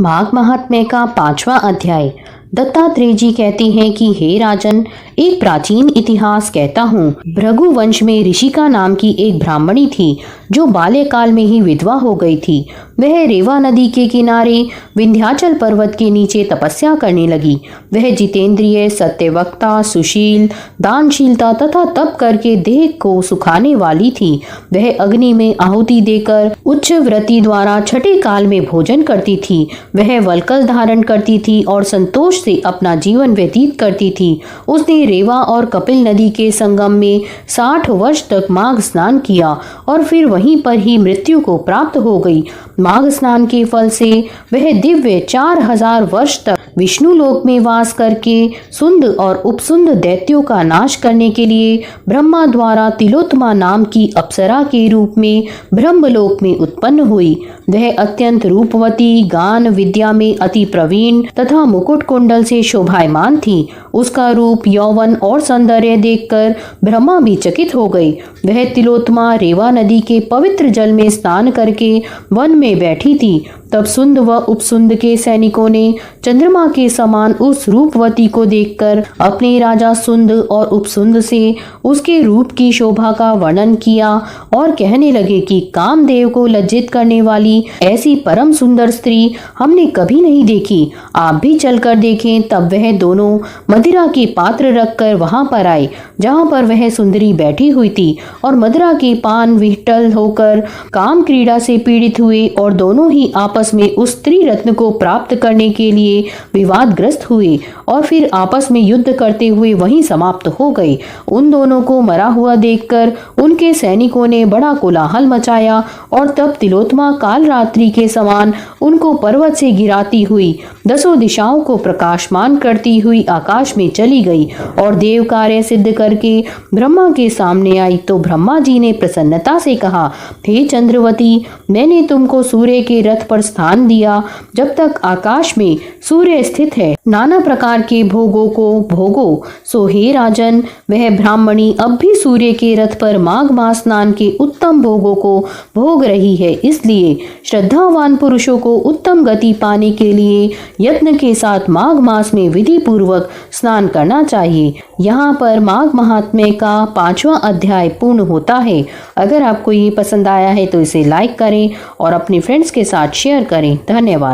माघ महात्म्य का 5वां अध्याय। दत्तात्रेय जी कहते हैं कि हे राजन, एक प्राचीन इतिहास कहता हूँ। भृगु वंश में ऋषिका नाम की एक ब्राह्मणी थी जो बाल्यकाल में ही विधवा हो गई थी। वह रेवा नदी के किनारे विंध्याचल पर्वत के नीचे तपस्या करने लगी। वह जितेंद्रिय, सत्यवक्ता, सुशील, दानशीलता तथा तप करके देह को सुखाने वाली थी। वह अग्नि में आहुति देकर उच्च व्रति द्वारा छठे काल में भोजन करती थी। वह वल्कल धारण करती थी और संतोष से अपना जीवन व्यतीत करती थी। उसने रेवा और कपिल नदी के संगम में 60 वर्ष तक माघ स्नान किया और फिर वहीं पर ही मृत्यु को प्राप्त हो गई। माघ स्नान के फल से वह दिव्य 4000 वर्ष तक विष्णु लोक में वास करके सुंद और उपसुंद दैत्यों का नाश करने के लिए ब्रह्मा द्वारा तिलोत्तमा नाम की अप्सरा के रूप में ब्रह्मलोक में उत्पन्न हुई। वह अत्यंत रूपवती, गान विद्या में अति प्रवीण तथा मुकुट कुंडल से शोभायमान थी। उसका रूप, यौवन और सौंदर्य देखकर ब्रह्मा भी चकित हो गए। वह तिलोत्तमा रेवा नदी के पवित्र जल में स्नान करके वन में बैठी थी। तब सुंद व उपसुंद के सैनिकों ने चंद्रमा के समान उस रूपवती को देखकर अपने राजा सुंद और उपसुंद से उसके रूप की शोभा का वर्णन किया और कहने लगे कि कामदेव को लज्जित करने वाली ऐसी परम सुंदर स्त्री हमने कभी नहीं देखी। आप भी चलकर देखें। तब वह दोनों मदिरा के पात्र रखकर वहां पर आए जहां पर वह सुंदरी बैठी हुई थी और मदिरा के पान विहटल होकर काम क्रीड़ा से पीड़ित हुए और दोनों ही आपस में उस स्त्री रत्न को प्राप्त करने के लिए विवादग्रस्त हुए और फिर आपस में युद्ध करते हुए वहीं समाप्त हो गए। उन दोनों को मरा हुआ देखकर उनके सैनिकों ने बड़ा कोलाहल मचाया और तब तिलोत्तमा काल रात्रि के समान उनको पर्वत से गिराती हुई 10 दिशाओं को प्रकाशमान करती हुई आकाश में चली गई और देव कार्य सिद्ध करके ब्रह्मा के सामने आई। तो ब्रह्मा जी ने प्रसन्नता से कहा, हे चंद्रवती, मैंने तुमको सूर्य के रथ पर स्थान दिया। जब तक आकाश में सूर्य स्थित है, नाना प्रकार के भोगों को भोगो। सो हे राजन, वह ब्राह्मणी अब भी सूर्य के रथ पर माघ मास स्नान के उत्तम भोगों को भोग रही है। इसलिए श्रद्धावान पुरुषों को उत्तम गति पाने के लिए यत्न के साथ माघ मास में विधि पूर्वक स्नान करना चाहिए। यहाँ पर माघ महात्म्य का 5वां अध्याय पूर्ण होता है। अगर आपको ये पसंद आया है तो इसे लाइक करें और अपने फ्रेंड्स के साथ शेयर करें। धन्यवाद।